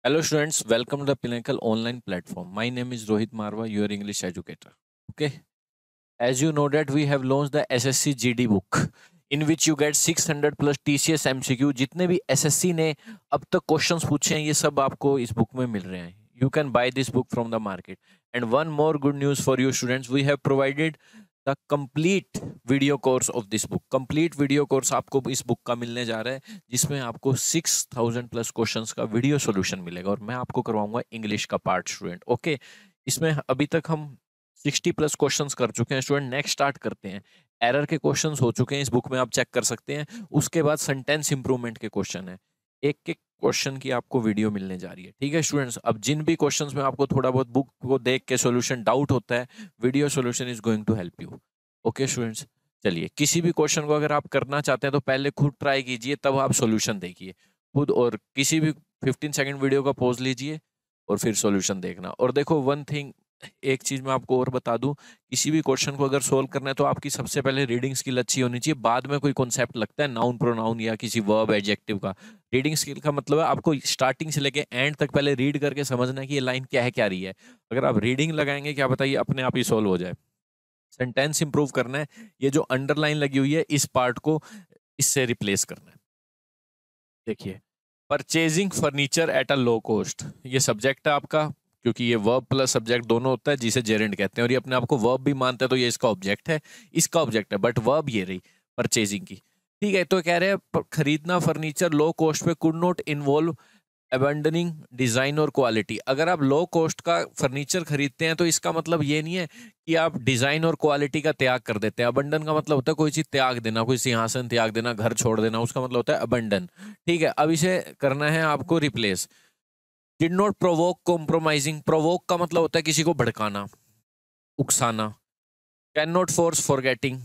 Hello students, welcome to the Pinnacle online platform. My name is Rohit Marwa, your English educator. Okay, as you know that we have launched the SSC GD book in which you get 600 plus TCS MCQ. जितने भी SSC ने अब तक questions पूछे हैं ये सब आपको इस बुक में मिल रहे हैं. You can buy this book from the market. And one more good news for you students, we have provided the complete video course of this book. Complete video course आपको इस बुक का मिलने जा रहा है जिसमें आपको 6000 प्लस क्वेश्चंस का वीडियो सॉल्यूशन मिलेगा और मैं आपको करवाऊंगा इंग्लिश का पार्ट स्टूडेंट. ओके, इसमें अभी तक हम 60 प्लस क्वेश्चंस कर चुके हैं स्टूडेंट. नेक्स्ट स्टार्ट करते हैं. एरर के क्वेश्चंस हो चुके हैं इस बुक में, आप चेक कर सकते हैं. उसके बाद सेंटेंस इंप्रूवमेंट के क्वेश्चन है. एक एक क्वेश्चन की आपको वीडियो मिलने जा रही है. ठीक है स्टूडेंट्स, अब जिन भी क्वेश्चंस में आपको थोड़ा बहुत बुक को देख के सॉल्यूशन डाउट होता है, video solution is going to help you. Okay students, चलिए किसी भी क्वेश्चन को अगर आप करना चाहते हैं तो पहले खुद ट्राई कीजिए, तब आप सॉल्यूशन देखिए खुद. और किसी भी 15 सेकंड वीडियो का पॉज लीजिए और फिर सॉल्यूशन देखना. और देखो वन थिंग, एक चीज मैं आपको और बता दूं, किसी भी क्वेश्चन को अगर सोल्व करना है तो आपकी सबसे पहले रीडिंग स्किल अच्छी होनी चाहिए. बाद में कोई कॉन्सेप्ट लगता है नाउन प्रोनाउन या किसी वर्ब एडजेक्टिव का. रीडिंग स्किल का मतलब है आपको स्टार्टिंग से लेके एंड तक पहले रीड करके समझना है कि ये लाइन क्या है क्या रही है. अगर आप रीडिंग लगाएंगे क्या बताइए अपने आप ही सोल्व हो जाए. सेंटेंस इंप्रूव करना है, ये जो अंडरलाइन लगी हुई है इस पार्ट को इससे रिप्लेस करना है. देखिए, purchasing furniture at a low cost, ये सब्जेक्ट है आपका, क्योंकि ये वर्ब प्लस सब्जेक्ट दोनों होता है जिसे जेरेंड कहते हैं. और ये अपने आप को वर्ब भी मानता है तो ये इसका ऑब्जेक्ट है, इसका ऑब्जेक्ट है, बट वर्ब ये रही परचेजिंग की. ठीक है, तो कह रहे हैं खरीदना फर्नीचर लो कॉस्ट पे कुड नॉट इन्वॉल्व अबंडनिंग डिजाइन और क्वालिटी. अगर आप लो कॉस्ट का फर्नीचर खरीदते हैं तो इसका मतलब ये नहीं है कि आप डिजाइन और क्वालिटी का त्याग कर देते हैं. अबंडन का मतलब होता है कोई चीज त्याग देना, कोई सिंहासन त्याग देना, घर छोड़ देना, उसका मतलब होता है अबंडन. ठीक है, अब इसे करना है आपको replace. Did not provoke compromising, provoke का मतलब होता है किसी को भड़काना, उकसाना. Can not force forgetting,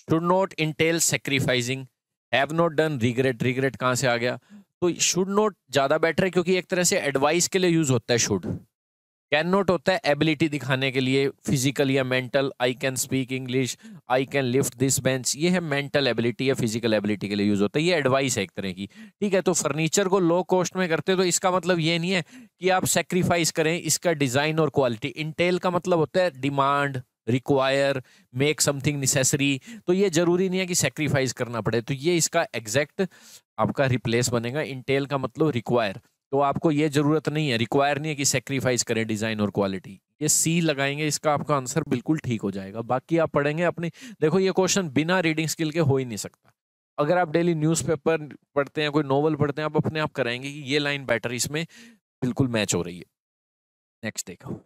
should not intend sacrificing, have not done regret. Regret कहाँ से आ गया? तो शुड नॉट ज्यादा बेटर है क्योंकि एक तरह से एडवाइस के लिए यूज होता है शुड. कैन नॉट होता है एबिलिटी दिखाने के लिए, फिजिकल या mental. I can speak English, I can lift this bench, ये है मेंटल एबिलिटी या फिजिकल एबिलिटी के लिए यूज होता है. ये एडवाइस है एक तरह की. ठीक है, तो फर्नीचर को लो कॉस्ट में करते तो इसका मतलब ये नहीं है कि आप सेक्रीफाइस करें इसका डिजाइन और क्वालिटी. इंटेल का मतलब होता है demand, require, make something necessary. तो ये जरूरी नहीं है कि सेक्रीफाइस करना पड़े. तो ये इसका एग्जैक्ट आपका रिप्लेस बनेगा. इंटेल का मतलब रिक्वायर, तो आपको ये जरूरत नहीं है, रिक्वायर नहीं है कि सेक्रीफाइस करें डिजाइन और क्वालिटी. ये सी लगाएंगे, इसका आपका आंसर बिल्कुल ठीक हो जाएगा. बाकी आप पढ़ेंगे अपनी. देखो ये क्वेश्चन बिना रीडिंग स्किल के हो ही नहीं सकता. अगर आप डेली न्यूज़पेपर पढ़ते हैं, कोई नोवेल पढ़ते हैं, आप अपने आप कराएंगे कि ये लाइन बेटर इसमें बिल्कुल मैच हो रही है. नेक्स्ट देखो.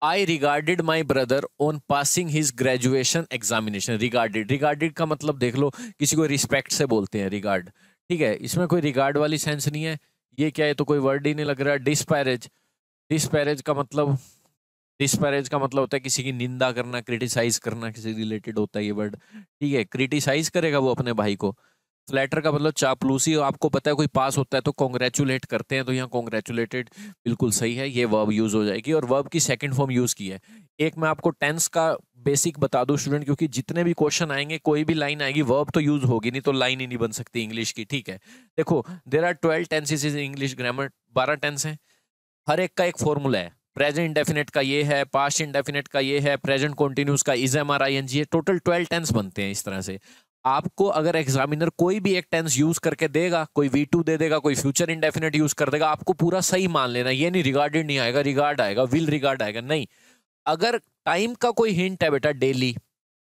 I regarded my brother on passing his graduation examination. Regarded, regarded का मतलब देख लो, किसी को रिस्पेक्ट से बोलते हैं रिगार्ड. ठीक है, इसमें कोई रिगार्ड वाली सेंस नहीं है. ये क्या है, तो कोई वर्ड ही नहीं लग रहा. डिस्पैरेज, डिस्पैरेज का मतलब, डिस्पैरेज का मतलब होता है किसी की निंदा करना, क्रिटिसाइज करना, किसी रिलेटेड होता है ये वर्ड. ठीक है, क्रिटिसाइज करेगा वो अपने भाई को. फ्लैटर का मतलब चापलूसी. आपको पता है कोई पास होता है तो कॉन्ग्रेचुलेट करते हैं, तो यहाँ कॉन्ग्रेचुलेटेड बिल्कुल सही है. ये वर्ब यूज हो जाएगी और वर्ब की सेकंड फॉर्म यूज की है. एक मैं आपको टेंस का बेसिक बता दूं स्टूडेंट, क्योंकि जितने भी क्वेश्चन आएंगे कोई भी लाइन आएगी वर्ब तो यूज होगी नहीं, तो लाइन ही नहीं बन सकती इंग्लिश की. ठीक है, देखो there are 12 tenses in English grammar. 12 tense हैं, हर एक का एक फॉर्मूला है. प्रेजेंट इंडेफिनिट का ये है, पास्ट इंडेफिनिट का ये है, प्रेजेंट कॉन्टिन्यूस का is am are I N G है. टोटल 12 टेंस बनते हैं. इस तरह से आपको अगर एग्जामिनर कोई भी एक टेंस यूज करके देगा, कोई V2 दे देगा, कोई फ्यूचर इंडेफिनिट यूज कर देगा, आपको पूरा सही मान लेना. ये नहीं रिगार्डेड नहीं आएगा, रिगार्ड आएगा, विल रिगार्ड आएगा, नहीं. अगर टाइम का कोई हिंट है बेटा डेली,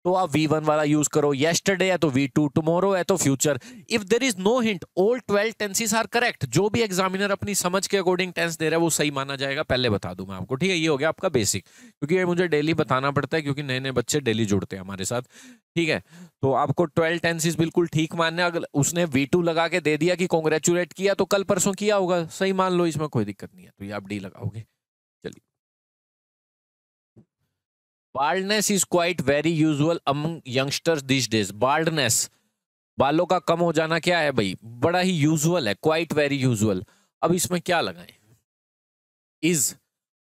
तो आप V1 वाला यूज करो. येस्टरडे है तो V2, टुमारो है तो future. If there is no hint, all 12 tenses are correct. जो भी एग्जामिनर अपनी समझ के अकॉर्डिंग टेंस दे रहा है वो सही माना जाएगा. पहले बता दूं मैं आपको. ठीक है, ये हो गया आपका बेसिक, क्योंकि ये मुझे डेली बताना पड़ता है क्योंकि नए नए बच्चे डेली जुड़ते हैं हमारे साथ. ठीक है, तो आपको 12 टेंसेस बिल्कुल ठीक मानना है. अगर उसने V2 लगा के दे दिया कि कॉन्ग्रेचुलेट किया, तो कल परसों किया होगा, सही मान लो, इसमें कोई दिक्कत नहीं है. तो ये आप डी लगाओगे. चलिए, baldness is quite very usual among youngsters this days. Baldness, बालों का कम हो जाना, क्या है भाई, बड़ा ही यूजुअल है, क्वाइट वेरी यूजुअल. अब इसमें क्या लगाएं? इज,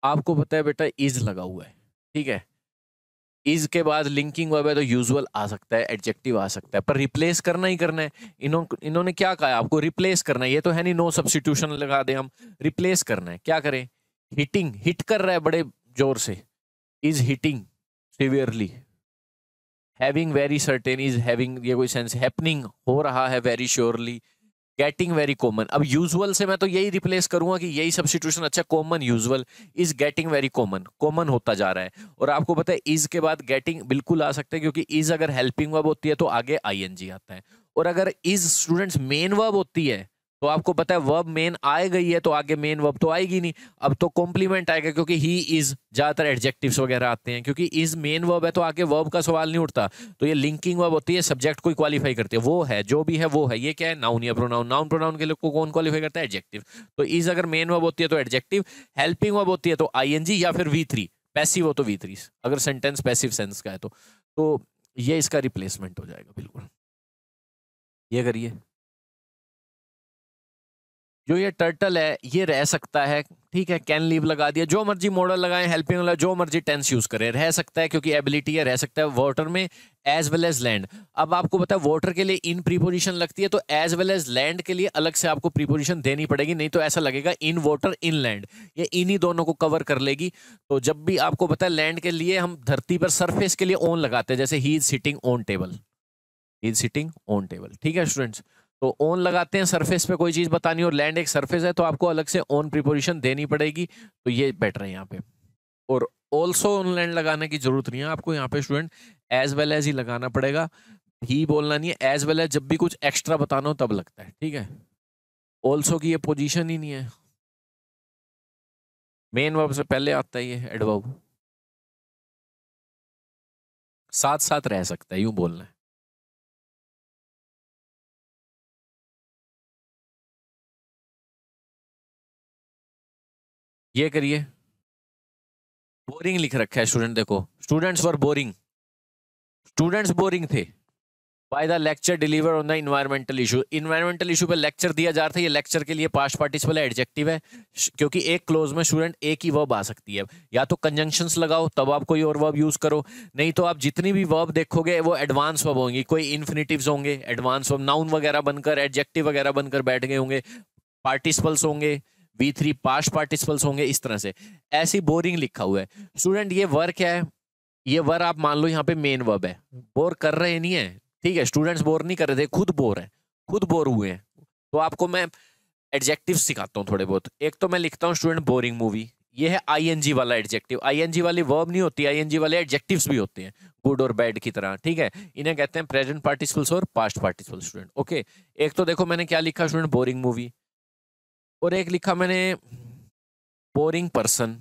आपको पता है बेटा इज लगा हुआ है. ठीक है, इज के बाद लिंकिंग वर्ब है तो यूजुअल आ सकता है, एडजेक्टिव आ सकता है, पर रिप्लेस करना ही करना है। इन्होंने क्या कहा आपको, रिप्लेस करना है। ये तो है नहीं नो सब्स्टिट्यूशन लगा दे हम, रिप्लेस करना है। क्या करें, हिटिंग, हिट कर रहा है बड़े जोर से, is hitting severely. Having very certain, is having, ये कोई सेंस, हैपनिंग हो रहा है very surely, getting very common. अब यूजुअल से मैं तो यही रिप्लेस करूंगा कि यही सब्स्टिट्यूशन अच्छा, common usual, is getting very common, common होता जा रहा है। और आपको पता है इज के बाद गेटिंग बिल्कुल आ सकता है, क्योंकि इज अगर हेल्पिंग वर्ब होती है तो आगे आईएनजी आता है, और अगर इज स्टूडेंट्स मेन वर्ब होती है तो आपको पता है वर्ब मेन आए गई है तो आगे मेन वर्ब तो आएगी नहीं, अब तो कॉम्प्लीमेंट आएगा, क्योंकि ही इज, ज्यादातर एडजेक्टिव्स वगैरह आते हैं, क्योंकि इज मेन वर्ब है तो आगे वर्ब का सवाल नहीं उठता। तो ये लिंकिंग वर्ब होती है, सब्जेक्ट को क्वालिफाई करती है, वो है जो भी है वो है। ये क्या है, नाउन या प्रोनाउन। नाउन प्रोनाउन के लोग को कौन क्वालिफाई करता है, एडजेक्टिव। तो इज अगर मेन वर्ब होती है तो एडजेक्टिव, हेल्पिंग वर्ब होती है तो आईएनजी या फिर V3, पैसिव हो तो V3, अगर सेंटेंस पैसिव सेंस का है तो ये इसका रिप्लेसमेंट हो जाएगा बिल्कुल। ये करिए, जो ये टर्टल है ये रह सकता है, ठीक है, कैन लीव लगा दिया, जो मर्जी मॉडल लगाए, हेल्पिंग वाला, जो मर्जी टेंस यूज करे, रह सकता है क्योंकि एबिलिटी है, रह सकता है वाटर में एज वेल एज लैंड। अब आपको पता है वाटर के लिए इन प्रीपोजिशन लगती है, तो एज वेल एज लैंड के लिए अलग से आपको प्रीपोजिशन देनी पड़ेगी, नहीं तो ऐसा लगेगा इन वाटर इन लैंड, ये इन्हीं दोनों को कवर कर लेगी। तो जब भी आपको पता है लैंड के लिए हम धरती पर सरफेस के लिए ऑन लगाते हैं, जैसे he is sitting on table, he is sitting on table, ठीक है स्टूडेंट्स। तो ऑन लगाते हैं सरफेस पे कोई चीज बतानी, और लैंड एक सरफेस है तो आपको अलग से ऑन प्रीपोजिशन देनी पड़ेगी, तो ये बेटर है यहाँ पे। और ऑल्सो ऑन लैंड लगाने की जरूरत नहीं है आपको यहाँ पे student, as well as he लगाना पड़ेगा, ही बोलना नहीं है। एज वेल एज जब भी कुछ एक्स्ट्रा बताना हो तब लगता है, ठीक है। ऑल्सो की ये पोजीशन ही नहीं है, मेन वर्ब से पहले आता है ये एडवर्ब, साथ साथ रह सकता है, यूं बोलना है। ये करिए, बोरिंग लिख रखा है स्टूडेंट, देखो students were boring, students boring थे by the lecture deliver on the environmental issue. Environmental issue पे लेक्चर दिया जा रहा था, ये लेक्चर के लिए पास्ट पार्टिसिपल एडजेक्टिव है, क्योंकि एक क्लोज में स्टूडेंट एक ही वर्ब आ सकती है, या तो कंजंक्शंस लगाओ तब आप कोई और वर्ब यूज करो, नहीं तो आप जितनी भी वर्ब देखोगे वो एडवांस वर्ब होंगी, कोई इन्फिनिटिव्स होंगे एडवांस वर्ब, नाउन वगैरह बनकर, एडजेक्टिव वगैरह बनकर बैठ गए होंगे, पार्टिसिपल्स होंगे, V3 पास्ट पार्टिसिपल्स होंगे, इस तरह से। ऐसी बोरिंग लिखा हुआ है स्टूडेंट, ये वर्ब क्या है, ये वर्ब आप मान लो यहाँ पे मेन वर्ब है, बोर कर रहे नहीं है, ठीक है, स्टूडेंट्स बोर नहीं कर रहे थे, खुद बोर है, खुद बोर हुए हैं। तो आपको मैं एडजेक्टिव सिखाता हूँ थोड़े बहुत। एक तो मैं लिखता हूँ स्टूडेंट बोरिंग मूवी, ये है आईएनजी वाला एडजेक्टिव, आईएनजी वाली वर्ब नहीं होती, आईएनजी वाले एडजेक्टिव्स भी होते हैं, गुड और बैड की तरह, ठीक है, इन्हें कहते हैं प्रेजेंट पार्टिसिपल्स और पास्ट पार्टिसिपल स्टूडेंट, ओके। एक तो देखो मैंने क्या लिखा स्टूडेंट, बोरिंग मूवी, और एक लिखा मैंने बोरिंग पर्सन,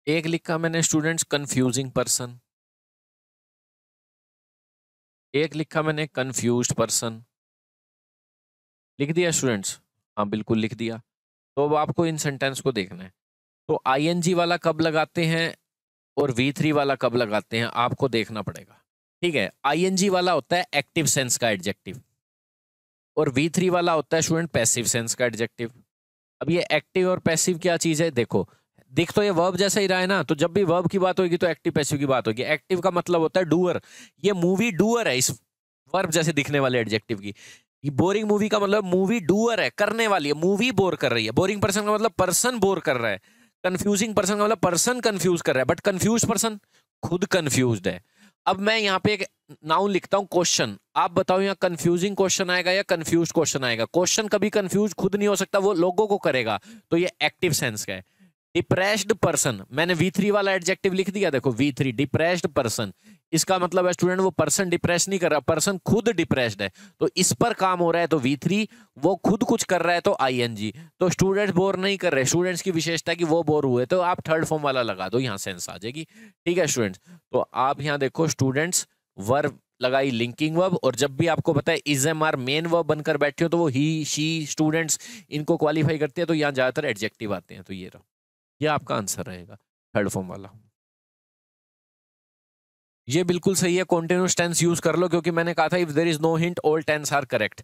एक लिखा मैंने स्टूडेंट्स कंफ्यूजिंग पर्सन, एक लिखा मैंने कंफ्यूज्ड पर्सन। लिख दिया स्टूडेंट्स, हाँ बिल्कुल लिख दिया। तो अब आपको इन सेंटेंस को देखना है, तो आईएनजी वाला कब लगाते हैं और V3 वाला कब लगाते हैं आपको देखना पड़ेगा, ठीक है। आईएनजी वाला होता है एक्टिव सेंस का एडजेक्टिव, और V3 वाला होता है स्टूडेंट पैसिव सेंस का एडजेक्टिव। अब ये एक्टिव और पैसिव क्या चीज है, देखो दिख तो ये वर्ब जैसा ही रहा है ना, तो जब भी वर्ब की बात होगी तो एक्टिव पैसिव की बात होगी। एक्टिव का मतलब होता है डूअर, ये मूवी डूअर है इस वर्ब जैसे दिखने वाले एडजेक्टिव की। ये बोरिंग मूवी का मतलब मूवी डूअर है, करने वाली है, मूवी बोर कर रही है। बोरिंग पर्सन का मतलब पर्सन बोर कर रहा है। कंफ्यूजिंग पर्सन का मतलब पर्सन कंफ्यूज कर रहा है, बट कंफ्यूज पर्सन खुद कंफ्यूज्ड है। अब मैं यहाँ पे एक नाउन लिखता हूँ क्वेश्चन, आप बताओ यहाँ कंफ्यूजिंग क्वेश्चन आएगा या कंफ्यूज क्वेश्चन आएगा। क्वेश्चन कभी कंफ्यूज खुद नहीं हो सकता, वो लोगों को करेगा, तो ये एक्टिव सेंस का है। डिप्रेस्ड पर्सन, मैंने V3 वाला एडजेक्टिव लिख दिया, देखो V3 डिप्रेस्ड पर्सन, इसका मतलब है स्टूडेंट वो पर्सन डिप्रेस नहीं कर रहा, पर्सन खुद डिप्रेस्ड है, तो इस पर काम हो रहा है तो V3, वो खुद कुछ कर रहा है तो ING। तो स्टूडेंट्स बोर नहीं कर रहे, स्टूडेंट्स की विशेषता है कि वो बोर हुए, तो आप थर्ड फॉर्म वाला लगा दो, यहाँ सेंस आ जाएगी, ठीक है स्टूडेंट्स। तो आप यहाँ देखो स्टूडेंट्स वर्ब लगाई लिंकिंग वर्ब, और जब भी आपको पता है is am are main verb बनकर बैठे हो तो वो ही शी स्टूडेंट्स इनको क्वालिफाई करते हैं, तो यहाँ ज्यादातर एडजेक्टिव आते हैं। तो ये आपका आंसर रहेगा थर्ड फॉर्म वाला। ये बिल्कुल सही है, कॉन्टिन्यूअस टेंस यूज कर लो, क्योंकि मैंने कहा था if there is no hint all tense are correct.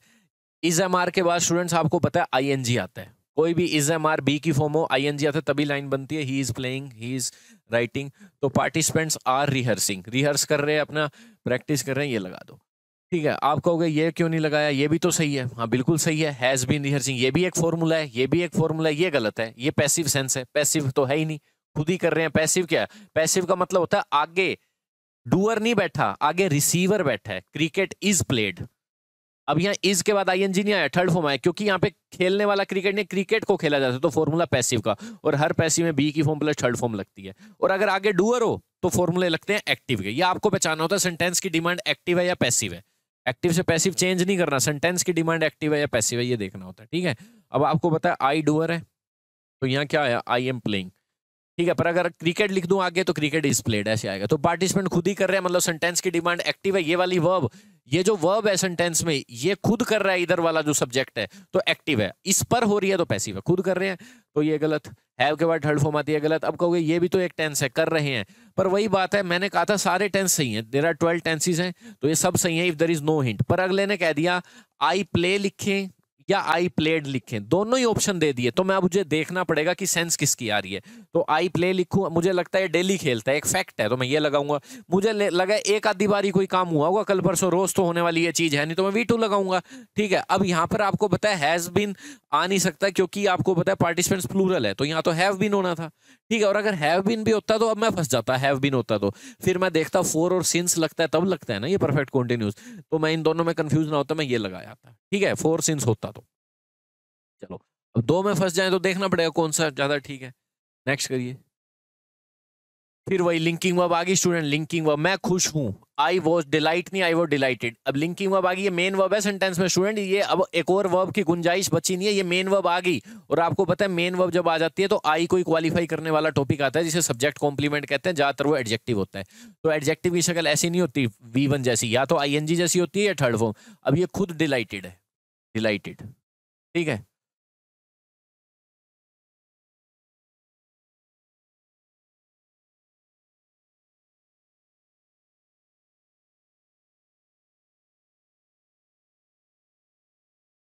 Is am are के बाद स्टूडेंट्स आपको पता है ING आता है, कोई भी इज एम आर बी की फॉर्म हो ING आता है, तभी लाइन बनती है। He is playing, he is writing. तो पार्टिसिपेंट्स आर रिहर्सिंग, रिहर्स कर रहे हैं, अपना प्रैक्टिस कर रहे हैं, ये लगा दो। ठीक है, आप कहोगे ये क्यों नहीं लगाया, ये भी तो सही है। हाँ बिल्कुल सही है, हैज बीन रिहर्सिंग, ये भी एक फॉर्मूला है, ये भी एक फॉर्मूला है, ये गलत है, ये पैसिव सेंस है, पैसिव तो है ही नहीं, खुद ही कर रहे हैं। पैसिव क्या है? पैसिव का मतलब होता है आगे डूअर नहीं बैठा, आगे रिसीवर बैठा है। क्रिकेट इज प्लेड, अब यहाँ इज के बाद आईएनजी नहीं आया, थर्ड फॉर्म आया, क्योंकि यहाँ पे खेलने वाला क्रिकेट ने क्रिकेट को खेला जाता है, तो फॉर्मूला पैसिव का, और हर पैसिव में बी की फॉर्म प्लस थर्ड फॉर्म लगती है। और अगर आगे डूअर हो तो फॉर्मूले लगते हैं एक्टिव के। ये आपको पहचानना होता है सेंटेंस की डिमांड एक्टिव है या पैसिव है। एक्टिव से पैसिव चेंज नहीं करना, सेंटेंस की डिमांड एक्टिव है या पैसिव है ये देखना होता है। ठीक है, अब आपको पता है आई डूअर है, तो यहाँ क्या है, आई एम प्लेइंग। ठीक है, पर अगर क्रिकेट लिख दूं आगे तो क्रिकेट इज प्लेड ऐसे आएगा। तो पार्टिसिपेंट खुद ही कर रहे हैं, मतलब सेंटेंस की डिमांड एक्टिव है। ये वाली वर्ब, ये जो वर्ब है सेंटेंस में, ये खुद कर रहा है, इधर वाला जो सब्जेक्ट है तो एक्टिव है, इस पर हो रही है तो पैसिव है, खुद कर रहे हैं तो ये गलत। हैव के बाद थर्ड फॉर्म आती है, गलत। अब कहोगे ये भी तो एक टेंस है, कर रहे हैं, पर वही बात है, मैंने कहा था सारे टेंस सही हैं, देयर आर 12 टेंसेस हैं, तो ये सब सही है if there is no hint. पर अगले ने कह दिया आई प्ले लिखें या आई प्लेड लिखें, दोनों ही ऑप्शन दे दिए, तो मैं अब मुझे देखना पड़ेगा कि सेंस किसकी आ रही है। तो आई प्ले लिखूं, मुझे लगता है डेली खेलता है, एक फैक्ट है, तो मैं ये लगाऊंगा। मुझे लगा एक आधी बारी कोई काम हुआ होगा कल परसों, रोज तो होने वाली ये चीज है नहीं, तो मैं वी टू लगाऊंगा। ठीक है, अब यहाँ पर आपको पता है हैज बीन आ नहीं सकता, क्योंकि आपको पता है पार्टिसिपेंट्स प्लूरल है, तो यहाँ तो हैव बीन होना था। ठीक है, और अगर हैव बीन भी होता तो अब मैं फंस जाता, हैव बीन होता तो फिर मैं देखता फोर और सिंस लगता है, तब लगता है ना ये परफेक्ट कॉन्टिन्यूस, तो मैं इन दोनों में कंफ्यूज ना होता, मैं ये लगाया था। ठीक है, फोर सिंस होता तो। चलो, अब दो में फंस जाए तो देखना पड़ेगा कौन सा ज्यादा ठीक है। नेक्स्ट करिए। फिर वही लिंकिंग वर्ब आ गई स्टूडेंट, लिंकिंग वर्ब, मैं खुश हूं, आई वॉज डिलाइट नहीं, आई वॉज डिलाइटेड। अब लिंकिंग वर्ब आ गई, ये मेन वर्ब है सेंटेंस में स्टूडेंट, ये अब एक और वर्ब की गुंजाइश बची नहीं है, ये मेन वर्ब आ गई। और आपको पता है मेन वर्ब जब आ जाती है तो आई को क्वालिफाई करने वाला टॉपिक आता है, जिसे सब्जेक्ट कॉम्प्लीमेंट कहते हैं, ज्यादातर वो एडजेक्टिव होता है। तो एडजेक्टिव की शक्ल ऐसी नहीं होती V1 जैसी, या तो आईएनजी जैसी होती है या थर्ड फॉर्म। अब ये खुद डिलाइटेड है, डिलाइटेड। ठीक है,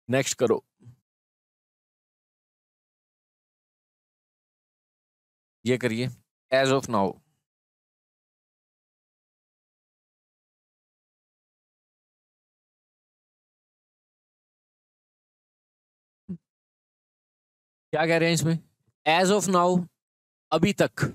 नेक्स्ट करो। ये करिए, एज ऑफ नाउ। क्या कह रहे हैं इसमें, एज ऑफ नाउ, अभी तक।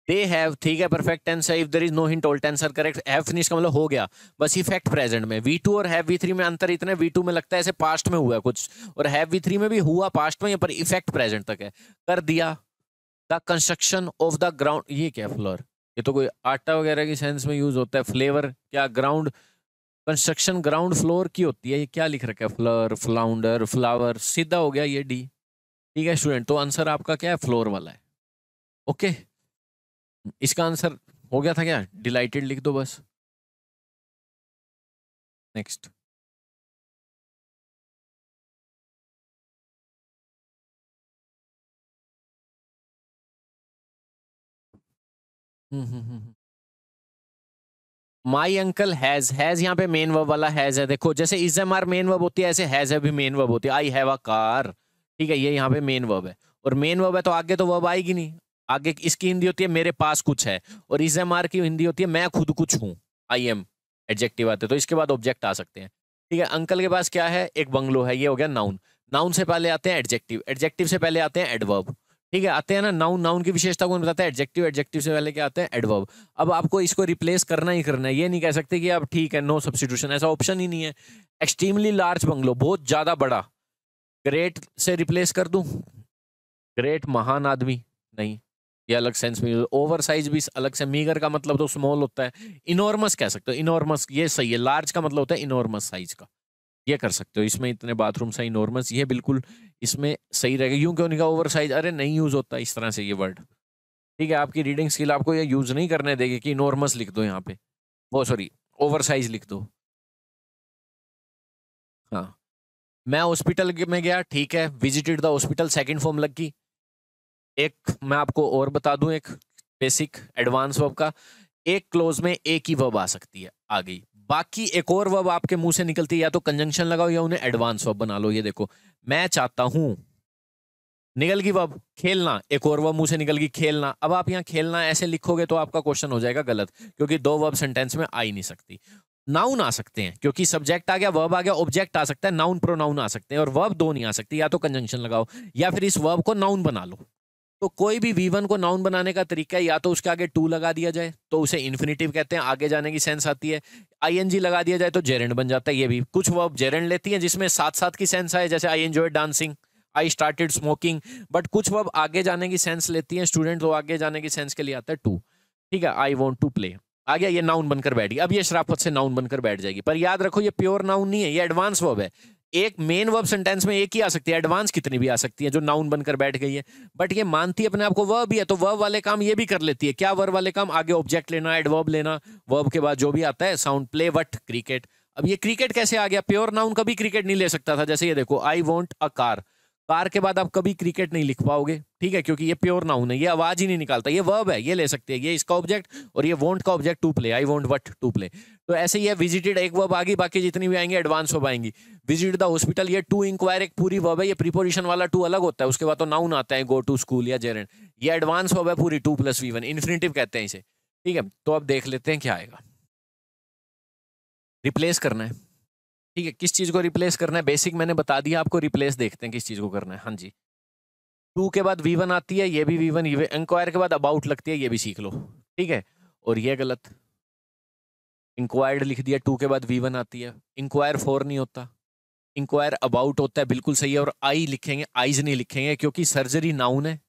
दे हैव, ठीक है, परफेक्ट टेंस है, if there is no hint all tense are correct. Have finish का मतलब हो गया, बस इफेक्ट प्रेजेंट में। V2 और हैव V3 में अंतर इतना है, V2 में लगता है ऐसे पास्ट में हुआ है कुछ, और हैव V3 में भी हुआ पास्ट में, पर इफेक्ट प्रेजेंट तक है। कर दिया, the construction of the ground, ये क्या फ्लोर, ये तो कोई आटा वगैरह की सेंस में यूज होता है। फ्लेवर क्या, ग्राउंड, कंस्ट्रक्शन ग्राउंड फ्लोर की होती है, ये क्या लिख रखा है, फ्लोर, फ्लाउंडर, फ्लावर, सीधा हो गया ये डी। ठीक है स्टूडेंट, तो आंसर आपका क्या है, फ्लोर वाला है। ओके, इसका आंसर हो गया था क्या, डिलाइटेड लिख दो बस। नेक्स्ट। माई अंकल हैज यहाँ पे मेन वर्ब वाला हैज है, देखो जैसे is am are main verb होती है, ऐसे हैज है भी मेन वर्ब होती है। आई हैव अ कार, ठीक है, ये यहाँ पे मेन वर्ब है, और मेन वर्ब है तो आगे तो वर्ब आएगी नहीं। आगे इसकी हिंदी होती है मेरे पास कुछ है, और इज एम आर की हिंदी होती है मैं खुद कुछ हूँ। आई एम एडजेक्टिव आते हैं, तो इसके बाद ऑब्जेक्ट आ सकते हैं। ठीक है, अंकल के पास क्या है, एक बंगलो है, ये हो गया नाउन। नाउन से पहले आते हैं एडजेक्टिव, एडजेक्टिव से पहले आते हैं एडवर्ब। ठीक है, आते हैं ना नाउन, नाउन की विशेषता कौन बताता है, एडजेक्टिव, एडजेक्टिव से पहले क्या आते हैं, एडवर्ब। अब आपको इसको रिप्लेस करना ही करना है, ये नहीं कह सकते कि अब ठीक है नो सब्स्टिट्यूशन, ऐसा ऑप्शन ही नहीं है। एक्सट्रीमली लार्ज बंगलो, बहुत ज्यादा बड़ा, ग्रेट से रिप्लेस कर दूं, ग्रेट महान आदमी, नहीं, ये अलग सेंस में। ओवर साइज भी अलग से, मीगर का मतलब तो स्मॉल होता है, इनॉर्मस कह सकते हो, इनॉर्मस ये सही है। लार्ज का मतलब होता है इनॉर्मस साइज का, ये कर सकते हो। इसमें इतने बाथरूम है, इनॉर्मस, ये बिल्कुल इसमें सही रहेगा। यूं क्यों नहीं कहा ओवर साइज, अरे नहीं यूज होता इस तरह से ये वर्ड। ठीक है, आपकी रीडिंग स्किल आपको ये यूज नहीं करने देगी कि इनॉर्मस लिख दो यहाँ पे, वो सॉरी ओवर साइज लिख दो। हाँ, मैं हॉस्पिटल में गया, ठीक है, visited the hospital, second form लग गई। एक मैं आपको और बता दूं, एक बेसिक एडवांस वर्ब का, एक क्लोज में एक ही वर्ब आ सकती है, आ गई। बाकी एक और वर्ब आपके मुंह से निकलती है, या तो कंजंक्शन लगाओ या उन्हें एडवांस वर्ब बना लो। ये देखो, मैं चाहता हूं, निकल गई वर्ब, खेलना, एक और वर्ब मुंह से निकल गई, खेलना। अब आप यहाँ खेलना ऐसे लिखोगे तो आपका क्वेश्चन हो जाएगा गलत, क्योंकि दो वर्ब सेंटेंस में आ ही नहीं सकती। नाउन आ सकते हैं, क्योंकि सब्जेक्ट आ गया, वर्ब आ गया, ऑब्जेक्ट आ सकता है, नाउन प्रोनाउन आ सकते हैं, और वर्ब दो नहीं आ सकती। या तो कंजंक्शन लगाओ या फिर इस वर्ब को नाउन बना लो। तो कोई भी V1 को नाउन बनाने का तरीका है, या तो उसके आगे टू लगा दिया जाए तो उसे इन्फिनिटिव कहते हैं, आगे जाने की सेंस आती है। ING लगा दिया जाए तो जेरेंड बन जाता है। ये भी कुछ वर्ब जेरेंड लेती है जिसमें साथ साथ की सेंस आए, जैसे I enjoy dancing, I started smoking. But कुछ वर्ब आगे जाने की सेंस लेती हैं स्टूडेंट, तो आगे जाने की सेंस के लिए आता है टू। ठीक है, आई वॉन्ट टू प्ले आ गया, ये नाउन बनकर बैठ गई। अब ये शराफत से नाउन बनकर बैठ जाएगी, पर याद रखो ये प्योर नाउन नहीं है, ये एडवांस वर्ब है। एक मेन वर्ब सेंटेंस में एक ही आ सकती है, एडवांस कितनी भी आ सकती है जो नाउन बनकर बैठ गई है। बट ये मानती है अपने आप को वर्ब ही है, तो वर्ब वाले काम ये भी कर लेती है। क्या वर्ब वाले काम? आगे ऑब्जेक्ट लेना, एडवर्ब लेना, वर्ब के बाद जो भी आता है साउंड, प्ले वट क्रिकेट। अब ये क्रिकेट कैसे आ गया? प्योर नाउन कभी क्रिकेट नहीं ले सकता था। जैसे ये देखो, I want a car, car के बाद आप कभी क्रिकेट नहीं लिख पाओगे, ठीक है, क्योंकि ये प्योर नाउन है, ये आवाज ही नहीं निकालता। ये वर्ब है, ये ले सकते हैं, ये इसका ऑब्जेक्ट, और ये वॉन्ट का object to play, I want what to play. तो ऐसे ही है, विजिटेड एक वर्ब आ गई, बाकी जितनी भी आएंगे एडवांस वर्ब आएंगी। विजिट द हॉस्पिटल, ये टू इंक्वायर एक पूरी वर्ब है, ये प्रीपोजिशन वाला टू अलग होता है, उसके बाद तो नाउन आता है, गो टू स्कूल या जेरेंड। ये एडवांस वर्ब है पूरी, टू प्लस V1, इन्फिनिटिव कहते हैं इसे। ठीक है, तो अब देख लेते हैं क्या आएगा। रिप्लेस करना है, ठीक है, किस चीज को रिप्लेस करना है? बेसिक मैंने बता दिया आपको, रिप्लेस देखते हैं किस चीज को करना है। हाँ जी, टू के बाद V1 आती है, ये भी V1, ये इंक्वायर के बाद अबाउट लगती है, ये भी सीख लो, ठीक है। और ये गलत, इंक्वायर्ड लिख दिया, टू के बाद V1 आती है, इंक्वायर फॉर नहीं होता, इंक्वायर अबाउट होता है, बिल्कुल सही है। और आई लिखेंगे, आईज नहीं लिखेंगे, क्योंकि सर्जरी नाउन है,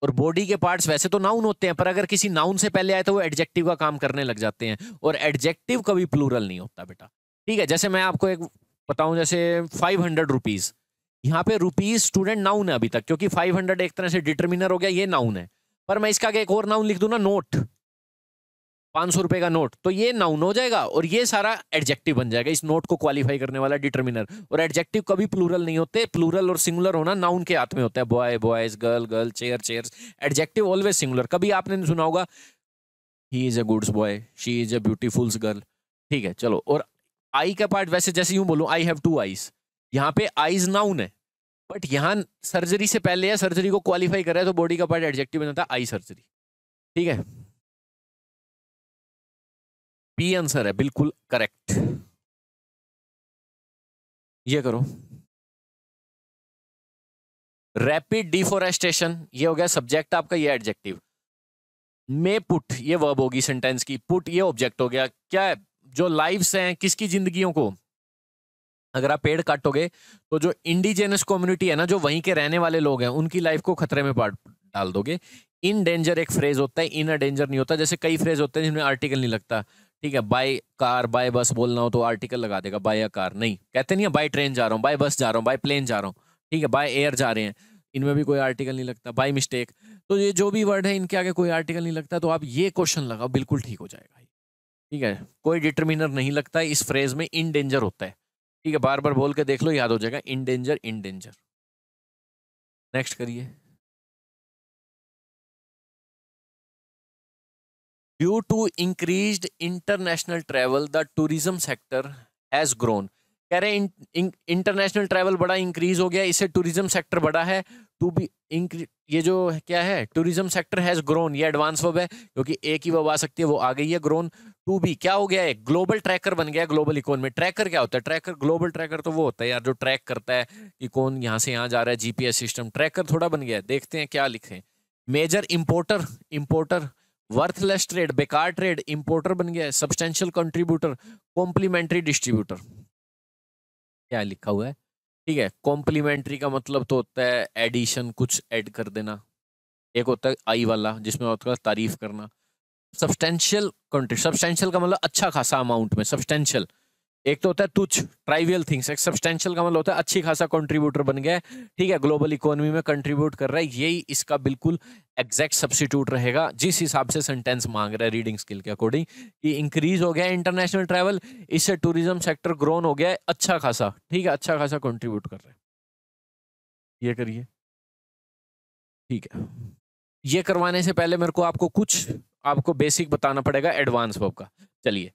और बॉडी के पार्ट्स वैसे तो नाउन होते हैं, पर अगर किसी नाउन से पहले आए तो वो एडजेक्टिव का काम करने लग जाते हैं, और एडजेक्टिव कभी प्लूरल नहीं होता बेटा। ठीक है, जैसे मैं आपको एक बताऊं, जैसे 500 रुपीज, यहाँ पे रुपीज स्टूडेंट नाउन है अभी तक, क्योंकि 500 एक तरह से डिटर्मिनर हो गया, ये नाउन है। पर मैं इसका आगे एक और नाउन लिख दूं ना, नोट, 500 रुपए का नोट, तो ये नाउन हो जाएगा, और ये सारा एडजेक्टिव बन जाएगा, इस नोट को क्वालिफाई करने वाला डिटर्मिनर। और एडजेक्टिव कभी प्लूरल नहीं होते, प्लूरल और सिंगुलर होना नाउन के हाथ में होता है, boy boys, girl girl, chair chairs. Adjective always singular. कभी आपने नहीं सुना होगा he is a goods boy, she is a beautiful girl. ठीक है, चलो। और आई का पार्ट वैसे जैसे यूं बोलूं, आई हैव टू आईज, यहाँ पे आईज नाउन है, बट यहाँ सर्जरी से पहले है, सर्जरी को क्वालिफाई कर रहा है, तो बॉडी का पार्ट एडजेक्टिव बन जाता है, आई सर्जरी। ठीक है, बी आंसर है, बिल्कुल करेक्ट। ये करो, रैपिड डिफोरेस्टेशन, ये हो गया सब्जेक्ट आपका, ये एडजेक्टिव। मे पुट, ये वर्ब होगी सेंटेंस की, पुट ये ऑब्जेक्ट हो गया। क्या है? जो लाइव्स हैं, किसकी जिंदगियों को, अगर आप पेड़ काटोगे तो जो इंडिजिनस कम्युनिटी है ना, जो वहीं के रहने वाले लोग हैं, उनकी लाइफ को खतरे में डाल दोगे। इन डेंजर एक फ्रेज होता है, इन अ डेंजर नहीं होता। जैसे कई फ्रेज होते हैं जिनमें आर्टिकल नहीं लगता, ठीक है, बाय कार, बाय बस बोलना हो तो आर्टिकल लगा देगा, बाय अ कार नहीं कहते, नहीं है बाय ट्रेन जा रहा हूँ, बाय बस जा रहा हूँ, बाय प्लेन जा रहा हूँ, ठीक है, बाय एयर जा रहे हैं, इनमें भी कोई आर्टिकल नहीं लगता, बाय मिस्टेक। तो ये जो भी वर्ड है इनके आगे कोई आर्टिकल नहीं लगता, तो आप ये क्वेश्चन लगाओ, बिल्कुल ठीक हो जाएगा। ठीक है, कोई डिटर्मिनर नहीं लगता है इस फ्रेज में, इन डेंजर होता है। ठीक है, बार बार बोल के देख लो, याद हो जाएगा, in danger, in danger. Next करिए। Due to increased international travel the tourism sector has grown. कह रहे हैं इंटरनेशनल ट्रेवल बड़ा इंक्रीज हो गया, इससे टूरिज्म सेक्टर बड़ा है। टू बी ये जो क्या है, टूरिज्म सेक्टर हैज ग्रोन, ये एडवांस वर्ब है, क्योंकि एक ही वर्ब आ सकती है, वो आ गई है ग्रोन। टू बी क्या हो गया है, ग्लोबल ट्रैकर बन गया, ग्लोबल इकोनॉमी। ट्रैकर क्या होता है? ट्रैकर, ग्लोबल ट्रैकर तो वो होता है यार जो ट्रैक करता है कि कौन यहाँ से यहाँ जा रहा है, जीपीएस सिस्टम। ट्रैकर थोड़ा बन गया है, देखते हैं क्या लिखे। Major importer, importer. Worthless trade, बेकार ट्रेड, इंपोर्टर बन गया है। Substantial contributor, complementary distributor. क्या लिखा हुआ है? ठीक है, कॉम्प्लीमेंट्री का मतलब तो होता है एडिशन, कुछ ऐड कर देना। एक होता है आई वाला जिसमें होता है तारीफ करना। सब्सटेंशियल कंट्री, सब्सटेंशियल का मतलब अच्छा खासा अमाउंट में, सब्सटेंशियल। एक तो होता है तुच्छ, ट्राइवियल थिंग्स। एक सब्सटेंशियल का मतलब होता है अच्छी खासा कंट्रीब्यूटर बन गया है, ठीक है, ग्लोबल इकोनॉमी में कंट्रीब्यूट कर रहा है। यही इसका बिल्कुल एग्जैक्ट सब्स्टिट्यूट रहेगा जिस हिसाब से सेंटेंस मांग रहा है रीडिंग स्किल के अकॉर्डिंग, कि इंक्रीज हो गया है इंटरनेशनल ट्रैवल, इससे टूरिज्म सेक्टर ग्रोन हो गया है अच्छा खासा, ठीक है, अच्छा खासा कंट्रीब्यूट कर रहा है। ये करिए, ठीक है। ये करवाने से पहले मेरे को आपको बेसिक बताना पड़ेगा एडवांस वर्ब का। चलिए,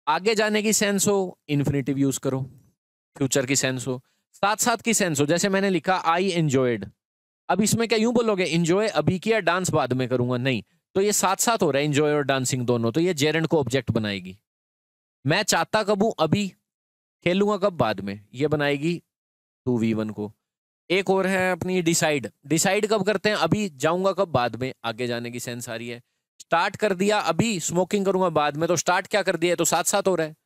आगे जाने की सेंस हो, इन्फिनेटिव यूज करो। फ्यूचर की सेंस हो, साथ साथ की सेंस हो, जैसे मैंने लिखा आई एंजॉयड, अब इसमें क्या यूं बोलोगे एंजॉय अभी किया डांस बाद में करूंगा, नहीं। तो ये साथ साथ हो रहा है एंजॉय और डांसिंग दोनों, तो ये जेरेंड को ऑब्जेक्ट बनाएगी। मैं चाहता कब हूं, अभी। खेलूंगा कब, बाद में, ये बनाएगी 2v1 को। एक और है अपनी डिसाइड, डिसाइड कब करते हैं, अभी, जाऊंगा कब, बाद में, आगे जाने की सेंस आ रही है। स्टार्ट कर दिया अभी, स्मोकिंग करूंगा बाद में, तो स्टार्ट क्या कर दिया है, तो साथ साथ हो रहा है,